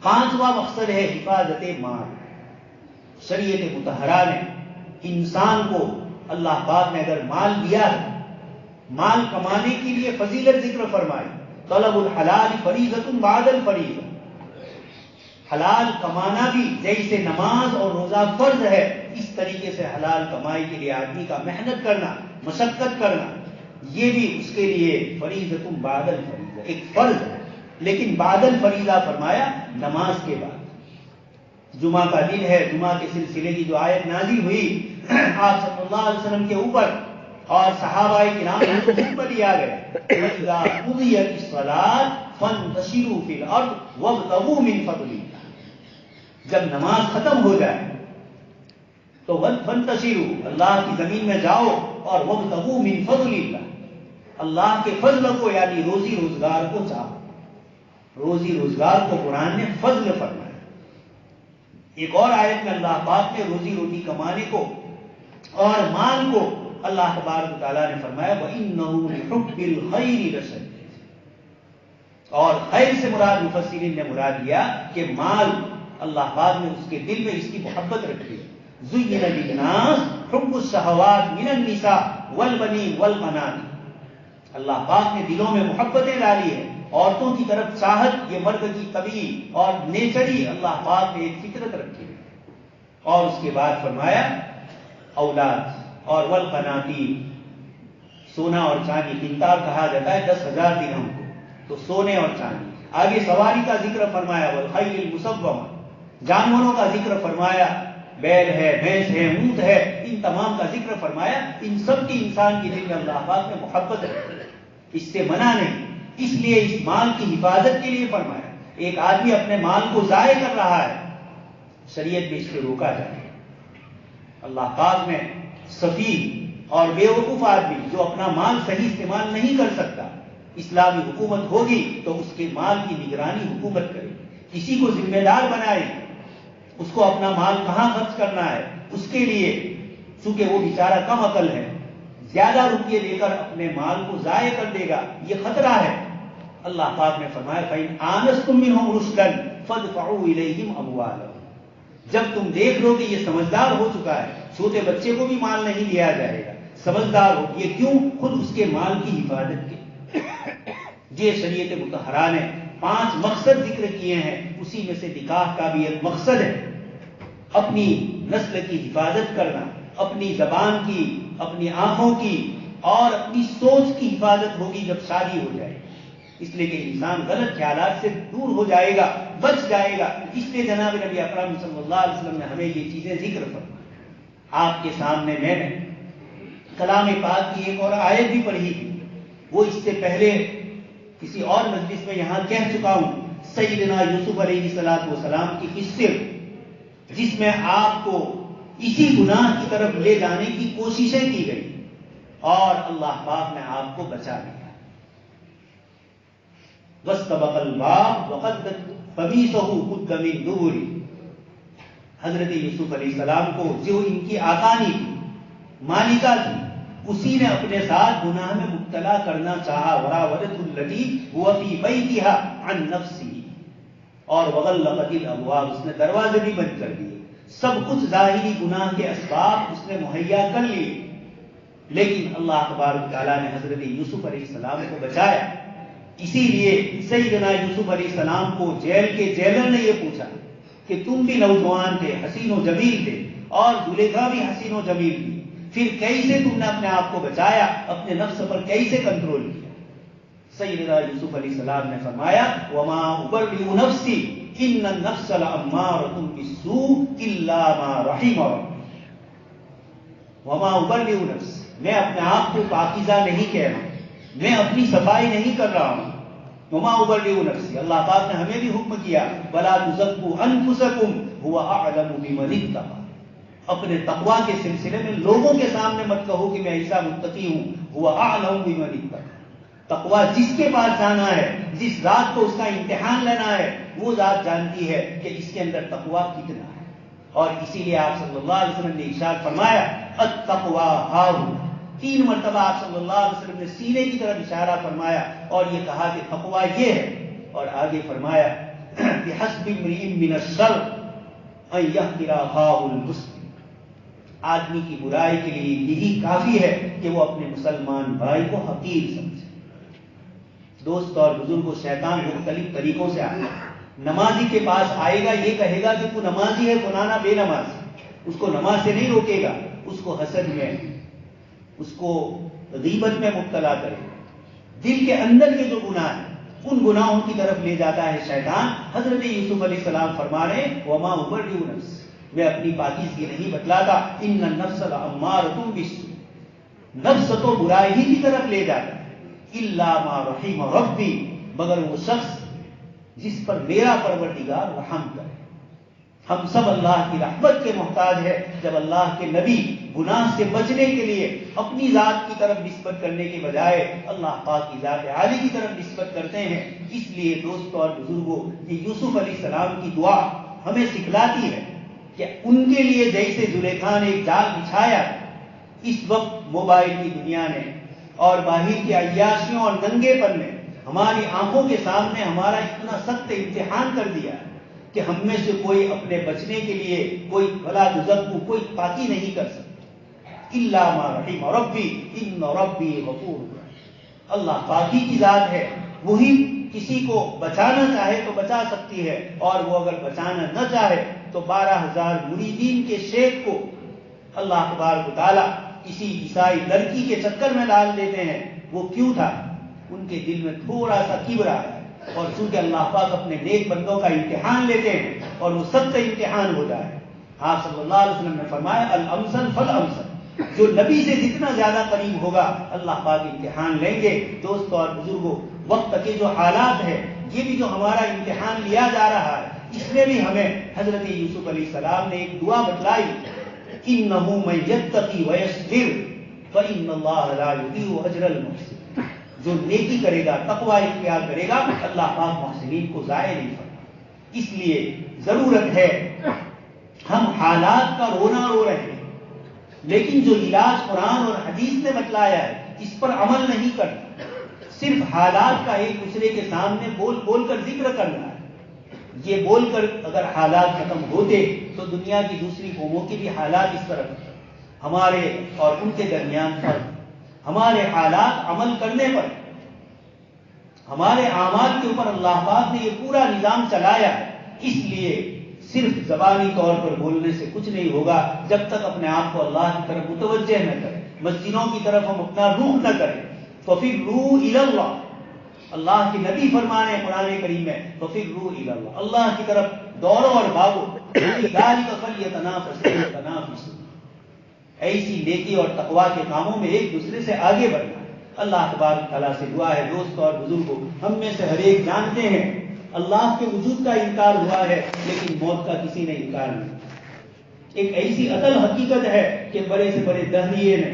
5واں مقصد ہے حفاظت مال. شریعت مطہرہ نے انسان کو، اللہ پاک نے اگر مال دیا ہے، مال کمانے کے لیے فضیلت ذکر فرمائی. طلب الحلال فریضۃ بعد الفریضہ. حلال کمانا بھی جیسے نماز اور روزہ فرض ہے، اس طریقے سے حلال کمائی کے لیے آدمی کا محنت کرنا، مشقت کرنا، یہ بھی اس کے لیے فریضۃ بعد الفریضہ، ایک فرض ہے. لیکن بعد الفریضہ فرمایا نماز کے بعد. جمعہ کا دن ہے، جمعہ کے سلسلے کی جو آیت نازل ہوئی آپ صلی اللہ علیہ وسلم کے اوپر اور صحابہ کرام کو حکم دیا گیا، اذا قضیت الصلاۃ فانتشروا فی الارض وابتغوا من فضل اللہ. جب نماز ختم ہو جائے تو فانتشروا، اللہ کی زمین میں جاؤ، اور وابتغوا من فضل اللہ، اللہ کے فضل کو یعنی روزی روزگار کو چاہو. روزی روزگار کو قرآن نے فضل فرمایا. ایک اور آیت میں اللہ پاک نے روزی روٹی کمانے کو اور مال کو اللہ تبارک و تعالیٰ نے فرمایا وَإِنَّهُ لِحُبِّ الْخَيْرِ لَشَدِيدٌ. اور خیر سے مراد مفسرین نے مراد لیا کہ مال، اللہ پاک نے اس کے دل میں اس کی محبت رکھی. زُيِّنَ لِلنَّاسِ حُبُّ الشَّهَوَاتِ مِنَ النِّسَاءِ وَالْبَنِينَ وَالْقَنَاطِيرِ. اللہ پاک نے دلوں میں محبتیں ڈالی ہے، عورتوں کی طرف چاہت، یہ مرد کی طبیعی اور نیچری اللہ پاک نے ایک فطرت رکھی ہے. اور اس کے بعد فرمایا اولاد اور والقناطیر، سونا اور چاندی. قنطار کہا جاتا ہے 10,000 درہم کو، تو سونے اور چاندی. آگے سواری کا ذکر فرمایا والخیل المسومہ، جانوروں کا ذکر فرمایا، بیل ہے، بھینس ہے، اونٹ ہے، ان تمام کا ذکر فرمایا. ان سب کی انسان کے دل میں اللہ پاک نے محبت رکھی، اس سے منع نہیں. اس لیے اس مال کی حفاظت کے لیے فرمایا. ایک آدمی اپنے مال کو ضائع کر رہا ہے، شریعت میں اس سے روکا جائے. اللہ پاک نے سفیہ اور بے وقوف آدمی جو اپنا مال صحیح استعمال نہیں کر سکتا، اسلامی حکومت ہوگی تو اس کے مال کی نگرانی حکومت کرے، کسی کو ذمہ دار بنائے، اس کو اپنا مال کہاں خرچ کرنا ہے اس کے لیے. چونکہ وہ بیچارہ کم عقل ہے، زیادہ روپیے دے کر اپنے مال کو ضائع کر دے گا، یہ خطرہ ہے. اللہ پاک نے فرمایا فَإِنْ آنَسْتُم مِّنْهُمْ رُشْدًا فَادْفَعُوا إِلَيْهِمْ أَمْوَالَهُمْ. جب تم دیکھ لو کہ یہ سمجھدار ہو چکا ہے، چھوٹے بچے کو بھی مال نہیں دیا جائے گا، سمجھدار ہو. یہ کیوں؟ خود اس کے مال کی حفاظت کے. یہ شریعت مطہرہ نے 5 مقصد ذکر کیے ہیں، اسی میں سے نکاح کا بھی ایک مقصد ہے. اپنی نسل کی حفاظت کرنا، اپنی زبان کی، اپنی آنکھوں کی اور اپنی سوچ کی حفاظت ہوگی جب شادی ہو جائے. اس لیے کہ انسان غلط خیالات سے دور ہو جائے گا، بچ جائے گا. اس لیے جناب نبی اکرم صلی اللہ علیہ وسلم نے ہمیں یہ چیزیں ذکر فرمائی. آپ کے سامنے میں نے کلام پاک کی ایک اور آیت بھی پڑھی تھی، وہ اس سے پہلے کسی اور مجلس میں یہاں کہہ چکا ہوں. سیدنا یوسف علیہ السلام کی قصے، جس میں آپ کو اسی گناہ کی طرف لے جانے کی کوششیں کی گئی اور اللہ پاک نے آپ کو بچا لیا. وَاسْتَبَقَ الْبَابَ وَقَدَّتْ قَمِيصَهُ قُدَّ مِن دُبُرٍ. حضرت یوسف علیہ السلام کو جو ان کی آقانی تھی، مالکہ تھی، اسی نے اپنے ساتھ گناہ میں مبتلا کرنا چاہا. وراودته التي هو في بيتها عن نفسه، اور وغلقت الابواب، اس نے دروازے بھی بند کر دیے. سب کچھ ظاہری گناہ کے اسباب اس نے مہیا کر لیے، لیکن اللہ تبارک تعالیٰ نے حضرت یوسف علیہ السلام کو بچایا. اسی لیے سیدنا یوسف علیہ السلام کو جیل کے جیلر نے یہ پوچھا کہ تم بھی نوجوان تھے، حسین و جمیل تھے، اور زلیخا بھی حسین و جمیل تھی، پھر کیسے تم نے اپنے آپ کو بچایا، اپنے نفس پر کیسے کنٹرول کیا؟ سیدنا یوسف علیہ السلام نے فرمایا وما ابرئ نفسی ان النفس لامارۃ بالسوء الا ما رحم ربی. وما ابرئ نفسی، میں اپنے آپ کو پاکیزہ نہیں کہہ رہا ہوں، میں اپنی صفائی نہیں کر رہا ہوں. وما ابرئ نفسی، اللہ پاک نے ہمیں بھی حکم کیا ولا تزکوا انفسکم هو اعلم بمن اتقى. اپنے تقویٰ کے سلسلے میں لوگوں کے سامنے مت کہو کہ میں ایسا متقی ہوں. هو اعلم بمن اتقى، تقویٰ جس کے پاس جانا ہے، جس ذات کو اس کا امتحان لینا ہے، وہ ذات جانتی ہے کہ اس کے اندر تقویٰ کتنا ہے. اور اسی لیے آپ صلی اللہ علیہ وسلم نے ارشاد فرمایا التقویٰ ہاہنا. 3 مرتبہ آپ صلی اللہ علیہ وسلم نے سینے کی طرف اشارہ فرمایا اور یہ کہا کہ تقویٰ یہ ہے، اور آگے فرمایا بحسب امرئ من الشر ان یحقر اخاہ المسلم. آدمی کی برائی کے لیے یہی کافی ہے کہ وہ اپنے مسلمان بھائی کو حقیر سمجھے. دوست اور بزرگوں، شیطان مختلف طریقوں سے آتا ہے. نمازی کے پاس آئے گا، یہ کہے گا کہ تو نمازی ہے، فلانا بے نمازی. اس کو نماز سے نہیں روکے گا، اس کو حسد میں، اس کو غیبت میں مبتلا کرے گا. دل کے اندر کے جو گناہ ہیں ان گناہوں کی طرف لے جاتا ہے شیطان. حضرت یوسف علیہ السلام فرما رہے وما ابرئ نفسی، میں اپنی پاکیزگی نہیں بتلاتا. ان النفس لامارۃ بالسوء، نفس تو برائی ہی کی طرف لے جاتا ہے. الا ما رحم ربی، مگر وہ شخص جس پر میرا پروردگار رحم کرے. ہم سب اللہ کی رحمت کے محتاج ہے. جب اللہ کے نبی گناہ سے بچنے کے لیے اپنی ذات کی طرف نسبت کرنے کے بجائے اللہ پاک کی ذات عالی کی طرف نسبت کرتے ہیں. اس لیے دوستوں اور بزرگوں، یہ یوسف علیہ السلام کی دعا ہمیں سکھلاتی ہے کہ ان کے لیے جیسے زلیخا نے ایک جال بچھایا، اس وقت موبائل کی دنیا نے اور باہر کی عیاشیوں اور ننگے پن نے ہماری آنکھوں کے سامنے ہمارا اتنا سخت امتحان کر دیا کہ ہم میں سے کوئی اپنے بچنے کے لیے کوئی فلا تزکو، کوئی پاکی نہیں کر سکتا. الا ما رحم ربی ان ربی غفور رحیم. اللہ پاکی کی ذات ہے، وہی کسی کو بچانا چاہے تو بچا سکتی ہے، اور وہ اگر بچانا نہ چاہے تو 12,000 مریدین کے شیخ کو اللہ تبارک و تعالیٰ کسی عیسائی لڑکی کے چکر میں ڈال دیتے ہیں. وہ کیوں تھا؟ ان کے دل میں تھوڑا سا کبر آیا، اور چونکہ اللہ پاک اپنے نیک بندوں کا امتحان لیتے ہیں اور وہ سب کا امتحان ہو جائے. آپ صلی اللہ علیہ وسلم نے فرمایا الامثل فالامثل، جو نبی سے جتنا زیادہ قریب ہوگا اللہ پاک امتحان لیں گے. دوستوں اور بزرگوں، وقت کے جو حالات ہیں، یہ بھی جو ہمارا امتحان لیا جا رہا ہے، اس میں بھی ہمیں حضرت یوسف علیہ السلام نے ایک دعا بتلائی انہ من یتقی ویصبر فان اللہ لا یضیع اجر المحسنین. جو نیکی کرے گا، تقوی اختیار کرے گا، اللہ پاک محسنین کو ضائع نہیں کرتا. اس لیے ضرورت ہے، ہم حالات کا رونا رو رہے ہیں، لیکن جو علاج قرآن اور حدیث نے بتلایا ہے اس پر عمل نہیں کرنا. صرف حالات کا ایک دوسرے کے سامنے بول بول کر ذکر کرنا ہے. یہ بول کر اگر حالات ختم ہوتے تو دنیا کی دوسری قوموں کے بھی حالات اس طرح، ہمارے اور ان کے درمیان فرق. ہمارے حالات عمل کرنے پر، ہمارے اعمال کے اوپر اللہ پاک نے یہ پورا نظام چلایا ہے. اس لیے صرف زبانی طور پر بولنے سے کچھ نہیں ہوگا جب تک اپنے آپ کو اللہ کی طرف متوجہ نہ کریں، مسجدوں کی طرف ہم اپنا رخ نہ کریں. فَفِرُّوا إِلَى اللَّهِ، اللہ کے نبی فرمانے قرآن کریم میں فَفِرُّوا إِلَى اللَّهِ، اللہ کی طرف دوڑو اور بھاگو. ذَلِكَ فَلْيَتَنَافَسِ الْمُتَنَافِسُونَ، ایسی نیکی اور تقویٰ کے کاموں میں ایک دوسرے سے آگے بڑھنا. اللہ تبارک تعالیٰ سے دعا ہے دوستوں اور بزرگوں، ہم میں سے ہر ایک جانتے ہیں اللہ کے وجود کا انکار ہوا ہے لیکن موت کا کسی نے انکار نہیں. ایک ایسی اصل حقیقت ہے کہ بڑے سے بڑے دہریے نے،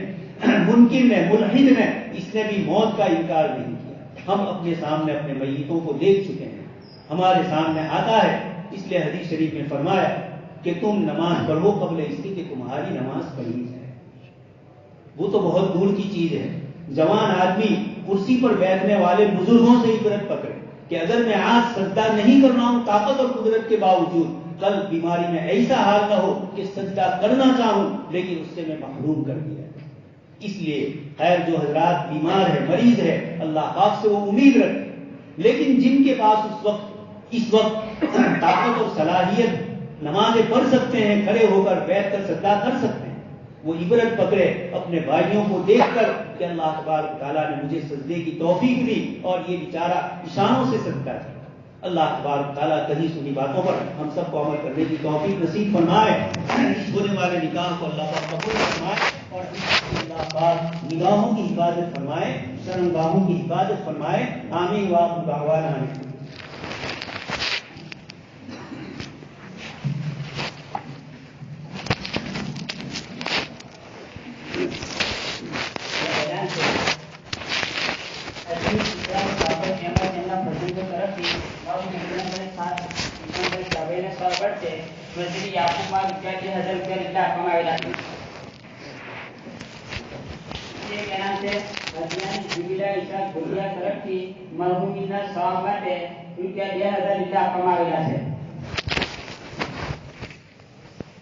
منکر نے، ملحد نے، اس نے بھی موت کا انکار نہیں کیا. ہم اپنے سامنے اپنے میتوں کو دیکھ چکے ہیں، ہمارے سامنے آتا ہے. اس لیے حدیث شریف میں فرمایا کہ تم نماز پڑھو قبل اس کی کہ تمہاری نماز پڑھی جائے۔ وہ تو بہت دور کی چیز ہے۔ جوان آدمی کرسی پر بیٹھنے والے بزرگوں سے عبرت پکڑے کہ اگر میں آج سجدہ نہیں کر رہا ہوں طاقت اور قدرت کے باوجود، کل بیماری میں ایسا حال نہ ہو کہ سجدہ کرنا چاہوں لیکن اس سے میں محروم کر دیا۔ اس لیے خیر جو حضرات بیمار ہے، مریض ہے، اللہ پاک سے وہ امید رکھے، لیکن جن کے پاس اس وقت طاقت اور صلاحیت نمازیں پڑھ سکتے ہیں، کھڑے ہو کر بیٹھ کر سجدہ کر سکتے ہیں، وہ عبرت پکڑے اپنے بھائیوں کو دیکھ کر کہ اللہ تبارک تعالیٰ نے مجھے سجدے کی توفیق دی اور یہ بیچارہ اشاروں سے سجدہ کیا۔ اللہ تبارک تعالیٰ کہیں سنی باتوں پر ہم سب کو عمل کرنے کی توفیق نصیب فرمائے، اس ہونے والے نکاح کو اللہ پاک قبول فرمائے اور اللہ پاک نگاہوں کی حفاظت فرمائے، شرمگاہوں کی حفاظت فرمائے۔ آمین وآخر دعوانا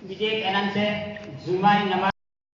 બીજે એક એનામ છે જુમાની નમાઝ